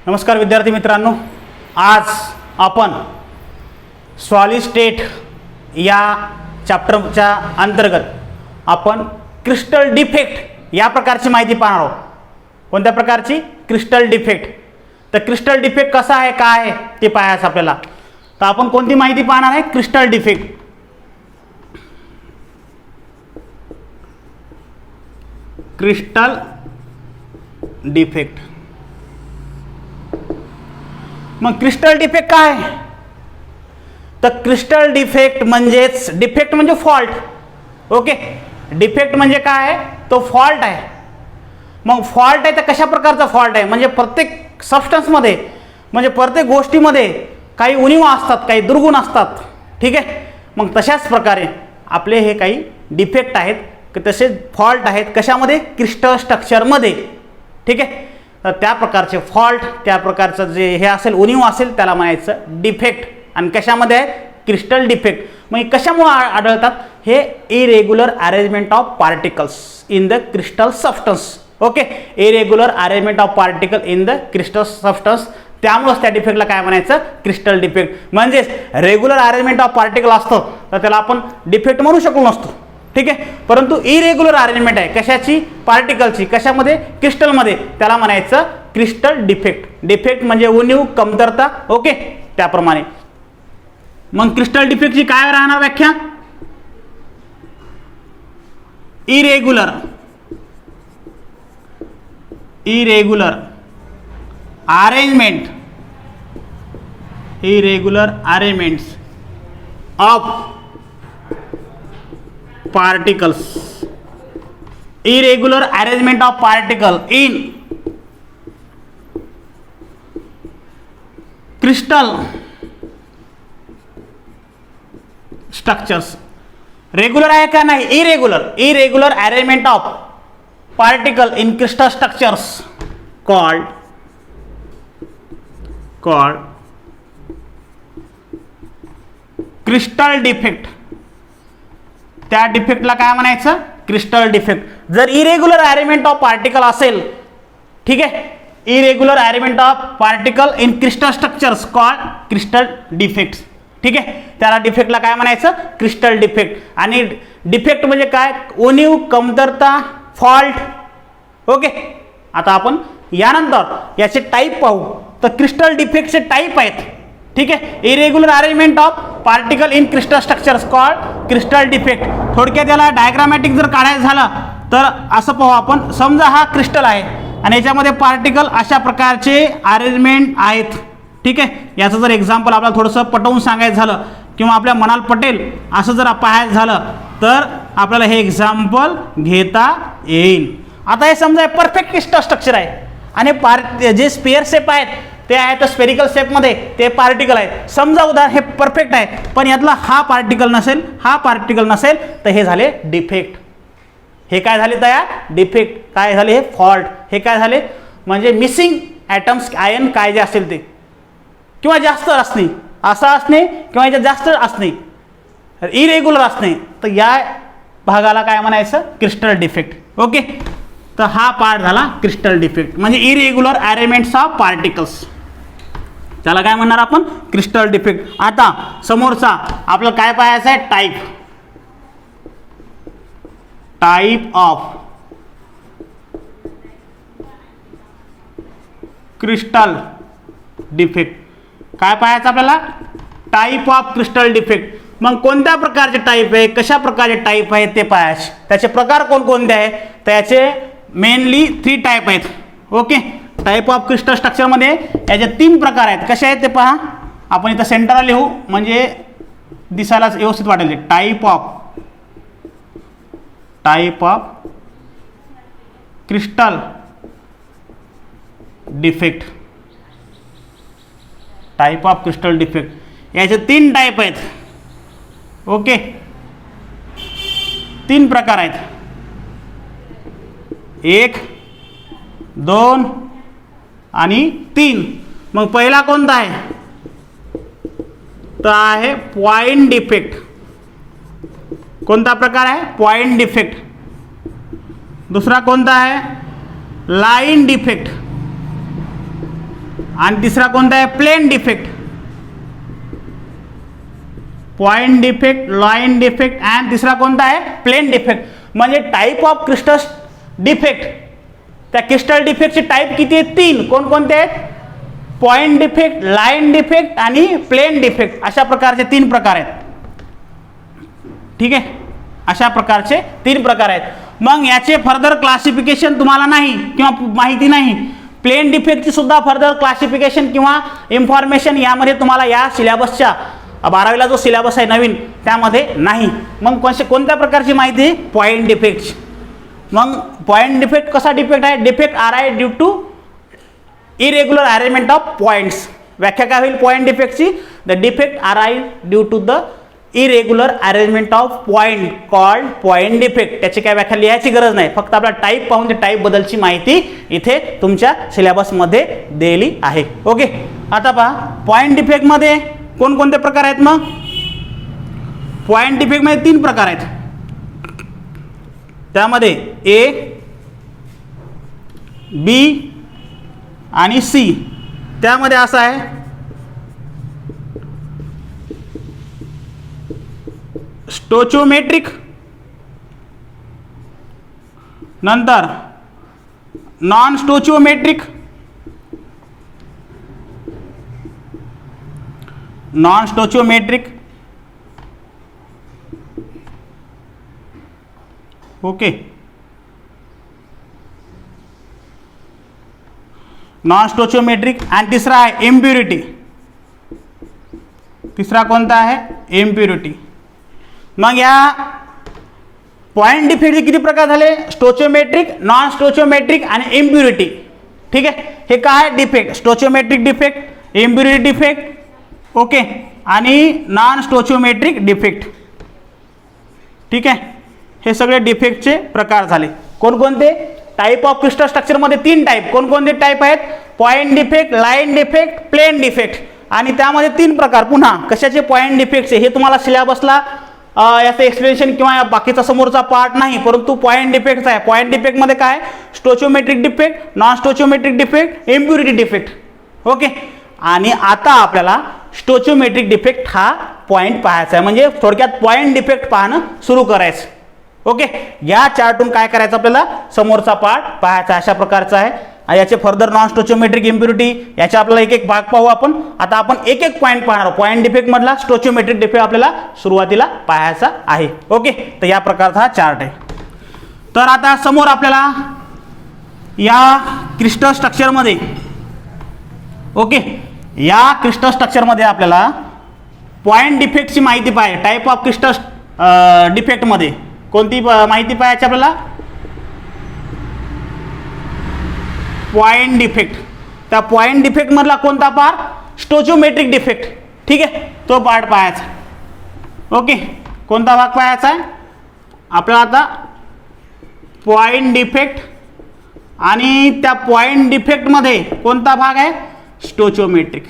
नमस्कार विद्यार्थी मित्रांनो, आज आपण सॉलिड स्टेट या चॅप्टरच्या अंतर्गत आपण क्रिस्टल डिफेक्ट या प्रकारची माहिती पाहणार आहोत. कोणत्या प्रकारची? Crystal defect. तर क्रिस्टल डिफेक्ट कसा आहे, काय आहे ते पाहायचं आपल्याला. तर आपण कोणती माहिती पाहणार आहे? Crystal defect. Crystal defect. मग क्रिस्टल डिफेक्ट काय आहे? तर क्रिस्टल डिफेक्ट म्हणजेच, डिफेक्ट म्हणजे फॉल्ट. ओके, डिफेक्ट म्हणजे काय आहे? तो फॉल्ट आहे. मग फॉल्ट आहे तर कशा प्रकारचा फॉल्ट आहे? म्हणजे प्रत्येक सबस्टन्समध्ये, म्हणजे प्रत्येक गोष्टीमध्ये काही उणीवा असतात, काही दुर्गुण असतात. ठीक आहे. मग तशाच प्रकारे आपले हे काही डिफेक्ट आहेत, तसेच फॉल्ट आहेत. कशामध्ये? क्रिस्टल स्ट्रक्चरमध्ये. ठीक आहे. तर त्या प्रकारचे फॉल्ट, त्या प्रकारचं जे हे असेल, उणीव असेल, त्याला म्हणायचं डिफेक्ट. आणि कशामध्ये आहे? Crystal defect. मग कशामुळे आढळतात? हे irregular arrangement of particles in the crystal substance. Okay, irregular arrangement of particle in the crystal substance. त्यामुळेच त्या डिफेक्टला काय म्हणायचं? Crystal defect. म्हणजेच रेग्युलर अरेंजमेंट ऑफ पार्टिकल असतं तर त्याला आपण डिफेक्ट म्हणू शकलो नसतो. ठीक आहे. परंतु इरेग्युलर अरेंजमेंट आहे कशाची? पार्टिकलची. कशामध्ये? क्रिस्टलमध्ये. त्याला म्हणायचं क्रिस्टल डिफेक्ट. डिफेक्ट म्हणजे उणीव, कमतरता. ओके, त्याप्रमाणे. मग क्रिस्टल डिफेक्टची काय राहणार व्याख्या? Irregular arrangement, irregular arrangements of particles, irregular arrangement of particle in crystal structures. Regular आहे का नाही? Irregular arrangement of particle in crystal structures called crystal defect. त्या डिफेक्टला काय म्हणायचं? Crystal defect. जर इरेग्युलर अरेंजमेंट ऑफ पार्टिकल असेल, ठीक आहे, irregular arrangement of particle in crystal structures called crystal defects. ठीक आहे, त्याला डिफेक्टला काय म्हणायचं? Crystal defect. आणि डिफेक्ट म्हणजे काय? उणीव, कमतरता, फॉल्ट. ओके, आता आपण यानंतर याचे टाईप पाहू. तर क्रिस्टल डिफेक्टचे टाईप आहेत. ठीक आहे. Irregular arrangement of particle in crystal structures called crystal defect. थोडक्यात याला डायग्रामॅटिक जर काढायचं झालं तर असं पाहू आपण. समजा हा क्रिस्टल आहे आणि याच्यामध्ये पार्टिकल अशा प्रकारचे अरेंजमेंट आहेत. ठीक आहे. याचं जर एक्झाम्पल आपल्याला थोडंसं पटवून सांगायचं झालं किंवा आपल्या मनाला पटेल असं जर पाहायचं झालं तर आपल्याला हे एक्झाम्पल घेता येईल. आता हे समजा परफेक्ट क्रिस्टल स्ट्रक्चर आहे आणि जे स्पेअर शेप आहेत ते आहे तर स्पेरिकल शेपमध्ये ते पार्टिकल आहेत. समजा उदाहरण हे परफेक्ट आहे पण यातला हा पार्टिकल नसेल तर हे झाले डिफेक्ट. हे काय झाले तयार? डिफेक्ट. काय झाले? हे फॉल्ट. हे काय झाले? म्हणजे मिसिंग ॲटम्स, आयन काय जे असेल ते, किंवा जास्त असणे, असं असणे किंवा याच्यात जास्त असणे, इरेग्युलर असणे, तर या भागाला काय म्हणायचं? Crystal defect. ओके, तर हा पार्ट झाला क्रिस्टल डिफेक्ट. म्हणजे इरेग्युलर अरेंजमेंट्स ऑफ पार्टिकल्स, त्याला काय म्हणणार आपण? Crystal defect. आता समोरचा आपल्याला काय पाहायचं आहे? Type of crystal defect. काय पाहायचं आपल्याला? Type of crystal defect. मग कोणत्या प्रकारचे टाईप आहे, कशा प्रकारचे टाईप आहे ते पाहायचे. त्याचे प्रकार कोणकोणते आहे? त्याचे मेनली 3 टाईप आहेत. ओके, टाईप ऑफ क्रिस्टल स्ट्रक्चरमध्ये याचे 3 प्रकार आहेत. कसे आहेत ते पहा. आपण इथं सेंटरला लिहू म्हणजे दिसायला व्यवस्थित वाटेल. Type of crystal defect. Type of crystal defect याचे 3 टाईप आहेत. ओके, 3 प्रकार आहेत. 1, 2 आणि 3. मग पहिला कोणता आहे? तर आहे पॉइंट डिफेक्ट. कोणता प्रकार आहे? Point defect. दुसरा कोणता आहे? Line defect. आणि तिसरा कोणता आहे plane defect, point defect, line defect and तिसरा कोणता आहे प्लेन डिफेक्ट. म्हणजे टाईप ऑफ क्रिस्टल डिफेक्ट, त्या क्रिस्टल डिफेक्टचे टाईप किती आहेत 3. कोणकोणते आहेत? पॉइंट डिफेक्ट, लाईन डिफेक्ट आणि प्लेन डिफेक्ट. अशा प्रकारचे 3 प्रकार आहेत. ठीक आहे, अशा प्रकारचे 3 प्रकार आहेत. मग याचे फर्दर क्लासिफिकेशन तुम्हाला नाही किंवा माहिती नाही. प्लेन डिफेक्टची सुद्धा फर्दर क्लासिफिकेशन किंवा इन्फॉर्मेशन यामध्ये तुम्हाला या सिलेबसच्या 12वीला जो सिलेबस आहे नवीन त्यामध्ये नाही. मग कोणत्या प्रकारची माहिती? Point defect. मग पॉइंट डिफेक्ट कसा डिफेक्ट आहे? Defect arise due to irregular arrangement of points. व्याख्या काय होईल पॉइंट डिफेक्टची? The defect arise due to the irregular arrangement of point called point defect. त्याची काय व्याख्या लिहायची गरज नाही, फक्त आपला टाईप पाहून ते टाईप बद्दलची माहिती इथे तुमच्या सिलेबसमध्ये दिली आहे. ओके, आता पहा पॉइंट डिफेक्टमध्ये कोणकोणते प्रकार आहेत? मग पॉइंट डिफेक्टमध्ये 3 प्रकार आहेत. त्यामध्ये ए, बी आणि सी. त्यामध्ये असं आहे स्टोचिओमेट्रिक, नंतर non stoichiometric, non stoichiometric. Okay, non stoichiometric. आणि तिसरा आहे इम्प्युरिटी. तिसरा कोणता आहे? इम्प्युरिटी. मग या पॉइंट डिफेक्टचे किती प्रकार झाले? स्टोचिओमेट्रिक, नॉन स्टोचिओमेट्रिक आणि इम्प्युरिटी. ठीक आहे, हे काय defect? Stoichiometric defect, impurity defect, okay, आणि नॉन स्टोचिओमेट्रिक डिफेक्ट. ठीक आहे, हे सगळे डिफेक्टचे प्रकार झाले. कोणकोणते? टाईप ऑफ क्रिस्टल स्ट्रक्चरमध्ये 3 टाईप. कोणकोणते टाईप आहेत? Point defect, line defect, plane defect. आणि त्यामध्ये 3 प्रकार. पुन्हा कशाचे? पॉइंट डिफेक्टचे. हे तुम्हाला सिलेबसला याचं एक्सप्लेनेशन किंवा बाकीचा समोरचा पार्ट नाही, परंतु पॉइंट डिफेक्टचा आहे. पॉइंट डिफेक्टमध्ये काय? Stoichiometric defect, non stoichiometric defect, impurity defect. Okay, आणि आता आपल्याला स्टोचिओमेट्रिक डिफेक्ट हा पॉइंट पाहायचा आहे. म्हणजे थोडक्यात पॉइंट डिफेक्ट पाहणं सुरू करायचं. ओके, या चार्टून काय करायचं? आपल्याला समोरचा पार्ट पाहायचा. अशा प्रकारचा आहे. याचे फर्दर नॉन स्टोचिओमेट्रिक, इम्प्युरिटी याचे आपल्याला एक एक भाग पाहू आपण. आता आपण एक एक पॉईंट पाहणार. पॉइंट डिफेक्ट मधला स्टोचिओमेट्रिक डिफेक्ट आपल्याला सुरुवातीला पाहायचा आहे. ओके, तर या प्रकारचा हा चार्ट आहे. तर आता समोर आपल्याला या क्रिस्टल स्ट्रक्चरमध्ये, ओके, या क्रिस्टल स्ट्रक्चरमध्ये आपल्याला पॉइंट डिफेक्टची माहिती पाहिजे. टाईप ऑफ क्रिस्टल डिफेक्टमध्ये कोणती माहिती पाहायची आपल्याला? Point defect. त्या पॉइंट डिफेक्ट मधला कोणता पार्ट? स्टोचिओमेट्रिक डिफेक्ट. ठीक आहे, तो पार्ट पाहायचा. ओके, कोणता भाग पाहायचा आहे आपल्याला? आता पॉइंट डिफेक्ट. आणि त्या पॉइंट डिफेक्ट मध्ये कोणता भाग आहे? स्टोचिओमेट्रिक.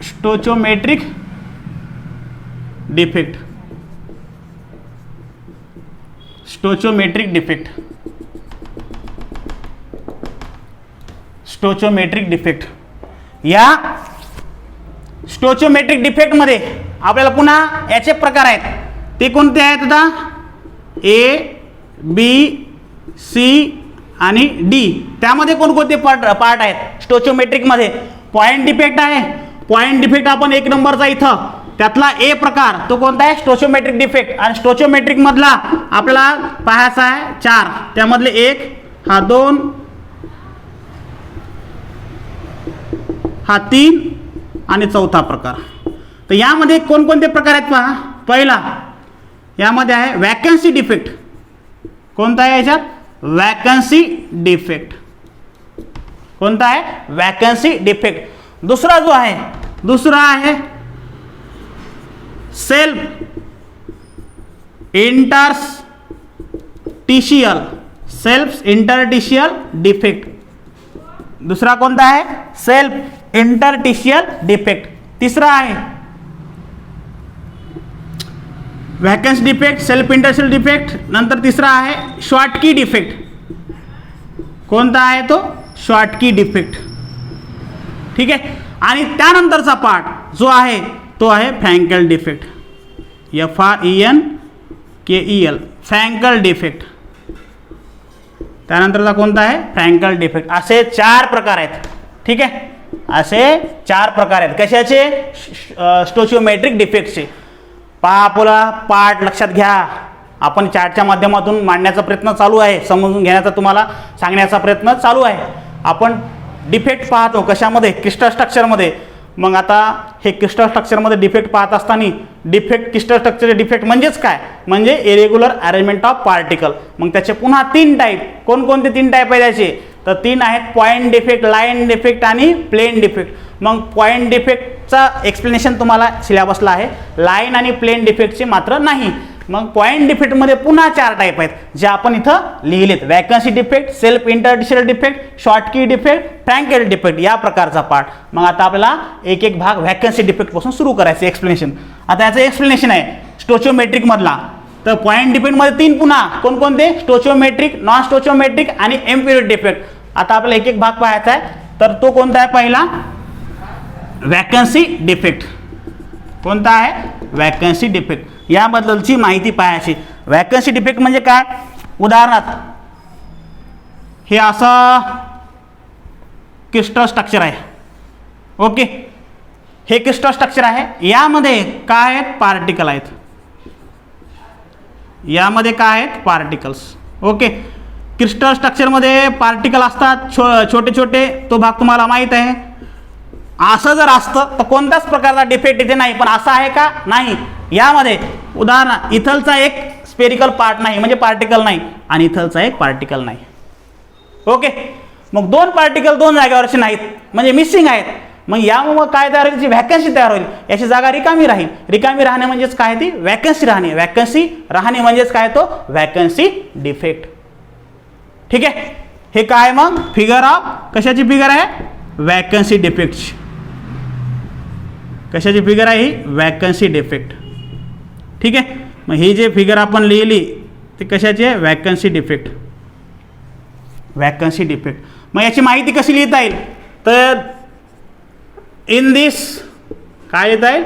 स्टोचिओमेट्रिक defect. Stoichiometric defect. Stoichiometric defect. या स्टोचिओमेट्रिक डिफेक्ट मध्ये आपल्याला पुन्हा याचे प्रकार आहेत. ते कोणते आहेत? आता ए, बी, सी आणि डी. त्यामध्ये कोणकोणते पार्ट आहेत स्टोचिओमेट्रिक मध्ये? पॉइंट डिफेक्ट आहे. पॉइंट डिफेक्ट आपण 1 नंबरचा इथं त्यातला ए प्रकार तो कोणता आहे? स्टोचिओमेट्रिक डिफेक्ट. आणि स्टोचिओमेट्रिक मधला आपल्याला पाहायचा आहे 4. त्यामधले 1, हा 2, हा 3 आणि चौथा प्रकार. तर यामध्ये कोणकोणते प्रकार आहेत पहा. पहिला यामध्ये आहे वॅकन्सी डिफेक्ट. कोणता आहे याच्यात? Vacancy defect. कोणता आहे? Vacancy defect. दुसरा जो आहे, दुसरा आहे self interstitial. Self interstitial defect. दुसरा कोणता आहे? Self interstitial defect. तिसरा आहे vacancy defect, self interstitial defect. नंतर तिसरा आहे शॉर्टकी डिफेक्ट. कोणता आहे तो? Schottky defect. ठीक आहे. आणि त्यानंतरचा पार्ट जो आहे तो आहे Frenkel defect. FRENKEL Frenkel defect. त्यानंतरचा कोणता आहे? Frenkel defect. असे 4 प्रकार आहेत. ठीक आहे. असे 4 प्रकार आहेत कशाचे? स्टोचिओमेट्रिक डिफेक्टचे. पहा आपला पार्ट लक्षात घ्या. आपण चार्टच्या माध्यमातून मांडण्याचा प्रयत्न चालू आहे, समजून घेण्याचा तुम्हाला सांगण्याचा प्रयत्न चालू आहे. आपण डिफेक्ट पाहतो कशामध्ये? क्रिस्टल स्ट्रक्चरमध्ये. मग आता हे क्रिस्टल स्ट्रक्चरमध्ये डिफेक्ट पाहत असताना डिफेक्ट क्रिस्टल स्ट्रक्चरचे डिफेक्ट म्हणजेच काय? म्हणजे इरेग्युलर अरेंजमेंट ऑफ पार्टिकल. मग त्याचे पुन्हा 3 टाईप. कोणकोणते 3 टाईप आहे त्याचे? तर 3 आहेत: पॉईंट डिफेक्ट, लाईन डिफेक्ट आणि प्लेन डिफेक्ट. मग पॉईंट डिफेक्टचा एक्सप्लेनेशन तुम्हाला सिलेबसला आहे, लाईन आणि प्लेन डिफेक्टचे मात्र नाही. मग पॉईंट डिफेक्टमध्ये पुन्हा 4 टाईप आहेत जे आपण इथं लिहिलेत: vacancy defect, self interstitial defect, Schottky defect, Frenkel defect या प्रकारचा पार्ट. मग आता आपल्याला एक एक भाग वॅकन्सी डिफेक्टपासून सुरू करायचं एक्सप्लेनेशन. आता याचं एक्सप्लेनेशन आहे स्टोचिओमेट्रिक मधला. तर पॉईंट डिफेक्टमध्ये 3 पुन्हा कोणकोणते? स्टोचिओमेट्रिक, नॉन स्टोचिओमेट्रिक आणि एम्पिरिक डिफेक्ट. आता आपल्याला एक एक भाग पाहायचा आहे. तर तो कोणता आहे? पहिला वॅकन्सी डिफेक्ट. कोणता आहे? Vacancy defect. याबद्दलची माहिती पाहायची. वॅकन्सी डिफेक्ट म्हणजे काय? उदाहरणार्थ हे असं क्रिस्टल स्ट्रक्चर आहे. ओके, हे क्रिस्टल स्ट्रक्चर आहे. यामध्ये काय आहेत? पार्टिकल आहेत. यामध्ये काय आहेत? पार्टिकल्स. ओके, क्रिस्टल स्ट्रक्चरमध्ये पार्टिकल असतात छोटे छोटे. तो भाग तुम्हाला माहीत आहे. असं जर असतं तर कोणत्याच प्रकारचा डिफेक्ट इथे नाही. पण असं आहे का? नाही. यामध्ये उदाहरण इथलचा एक स्पेरिकल पार्ट नाही म्हणजे पार्टिकल नाही, आणि इथलचा एक पार्टिकल नाही. ओके, मग 2 पार्टिकल 2 जागेवरचे नाहीत म्हणजे मिसिंग आहेत. मग यामुळे काय तयार होईल? व्हॅकन्सी तयार होईल. याची जागा रिकामी राहील. रिकामी राहणे म्हणजेच काय? ती व्हॅकन्सी राहणे. व्हॅकन्सी राहणे म्हणजेच काय? तो व्हॅकन्सी डिफेक्ट. ठीक आहे. हे काय मग? फिगर ऑफ कशाची फिगर आहे? वॅकन्सी डिफेक्टची. कशाची फिगर आहे ही? Vacancy defect. ठीक आहे. मग ही जे फिगर आपण लिहिली ती कशाची आहे? Vacancy defect. Vacancy defect. मग याची माहिती कशी लिहिता येईल? तर इन दिस काय लिहिता येईल?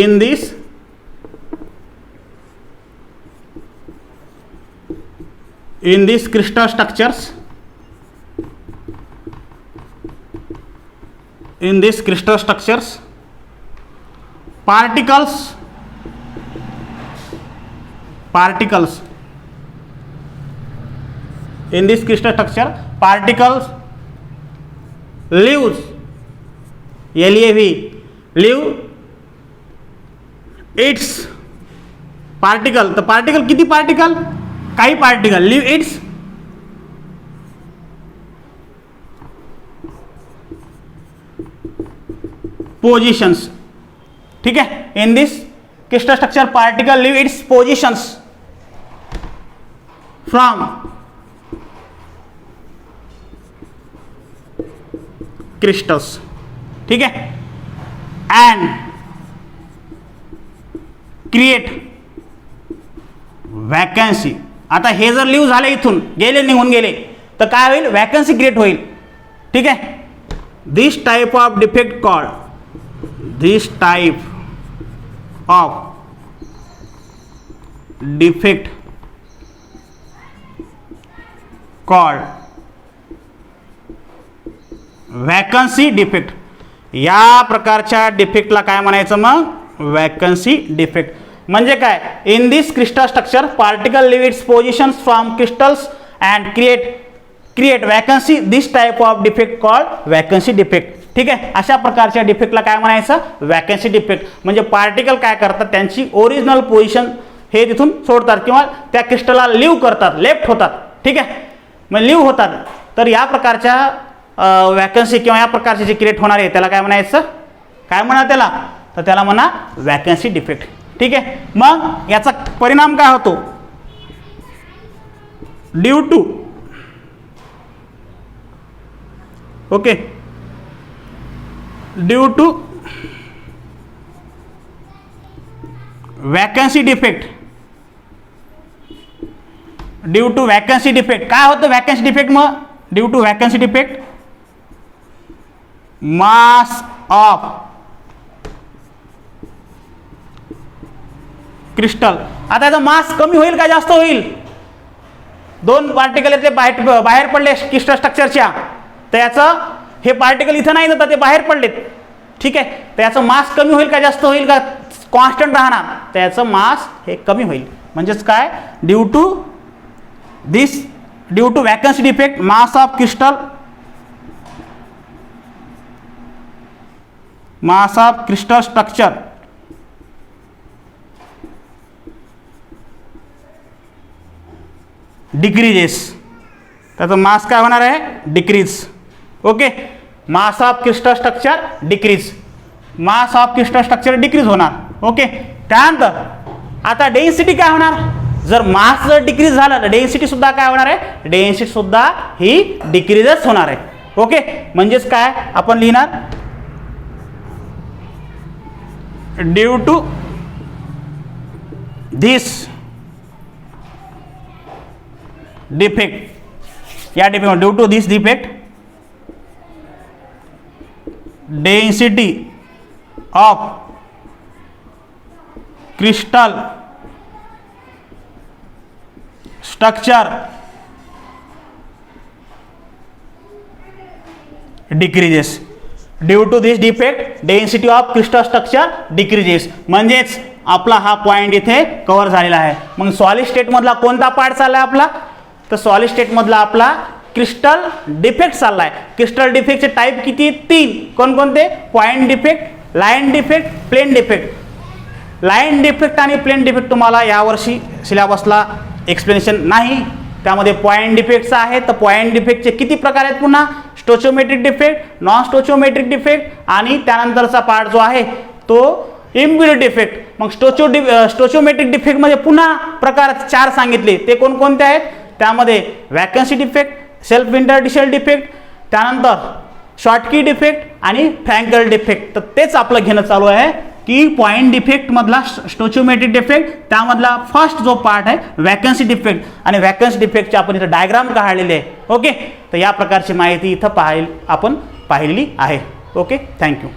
In this crystal structures, in these crystal structures particles in this crystal structure particles leaves leave its particle. तर पार्टिकल किती? पार्टिकल काही पार्टिकल लिव्ह इट्स पोजिशंस. ठीक आहे. In this crystal structure particle leave its positions from crystals. ठीक आहे. And create vacancy. आता हे जर लिव्ह झाले, इथून गेले, निघून गेले, तर काय होईल? वॅकन्सी क्रिएट होईल. ठीक आहे. This type of defect called vacancy defect. या प्रकारच्या डिफेक्टला काय म्हणायचं मग? Vacancy defect. म्हणजे काय? In this crystal structure particle leave its positions from crystals and create vacancy. This type of defect called vacancy defect. ठीक आहे. अशा प्रकारच्या डिफेक्टला काय म्हणायचं? Vacancy defect. म्हणजे पार्टिकल काय करतात? त्यांची ओरिजिनल पोझिशन हे तिथून सोडतात किंवा त्या क्रिस्टलला लिव्ह करतात, लेफ्ट होतात. ठीक आहे. मग लिव्ह होतात. तर या प्रकारच्या वॅकन्सी किंवा या प्रकारचे जे क्रिएट होणार आहे त्याला काय म्हणायचं? काय म्हणा त्याला? तर त्याला म्हणा वॅकन्सी डिफेक्ट. ठीक आहे. मग याचा परिणाम काय होतो? Due to vacancy defect. Due to vacancy defect काय होतं? वॅकन्सी डिफेक्ट मग due to vacancy defect mass of crystal. आता याचा मास कमी होईल का जास्त होईल? दोन पार्टिकल येते बाहेर पडले क्रिस्टल स्ट्रक्चरच्या, तर याचं हे पार्टिकल इथं नाही जातात, ते बाहेर पडलेत. ठीक आहे, तर याचं मास कमी होईल का जास्त होईल का कॉन्स्टंट राहणार? तर याचं मास हे कमी होईल. म्हणजेच काय, due to vacancy defect mass of crystal structure decreases. त्याचं मास काय होणार आहे? Decrease. Okay, mass of crystal structure decrease, mass of crystal structure decrease होणार. ओके, त्यानंतर आता डेन्सिटी काय होणार? जर मास जर डिक्रीज झाला तर डेन्सिटी सुद्धा काय होणार आहे? डेन्सिटी सुद्धा ही डिक्रीजच होणार आहे. ओके, म्हणजेच काय आपण लिहिणार, ड्यू टू धिस डिफेक्ट, या defect due to this defect density of crystal structure decreases. Due to this defect density of crystal structure decreases. म्हणजेच आपला हा पॉईंट इथे कव्हर झालेला आहे. मग सॉलिड स्टेट मधला कोणता पार्ट चाललाय आपला? तर सॉलिड स्टेट मधला आपला क्रिस्टल डिफेक्ट चाललाय. क्रिस्टल डिफेक्टचे टाईप किती? 3. कोणकोणते? Point defect, line defect, plane defect. Line defect आणि प्लेन डिफेक्ट तुम्हाला यावर्षी सिलेबसला एक्सप्लेनेशन नाही, त्यामध्ये पॉईंट डिफेक्टचा आहे. तर पॉईंट डिफेक्टचे किती प्रकार आहेत? पुन्हा स्टोचिओमेट्रिक डिफेक्ट, नॉन स्टोचिओमेट्रिक डिफेक्ट आणि त्यानंतरचा पार्ट जो आहे तो इम्प्युरिटी डिफेक्ट. मग स्टोचिओमेट्रिक डिफेक्टमध्ये पुन्हा प्रकार 4 सांगितले. ते कोणकोणते आहेत? त्यामध्ये vacancy defect, self interstitial defect, त्यानंतर शॉर्टकी डिफेक्ट आणि फ्रँकल डिफेक्ट. तर तेच आपलं घेणं चालू आहे की पॉईंट डिफेक्ट मधला स्टोचिओमेट्रिक डिफेक्ट, त्यामधला फर्स्ट जो पार्ट आहे वॅकन्सी डिफेक्ट, आणि वॅकन्सी डिफेक्टची आपण इथं डायग्राम काढलेली आहे. ओके, तर या प्रकारची माहिती इथं आपण पाहिलेली आहे. Okay, thank you.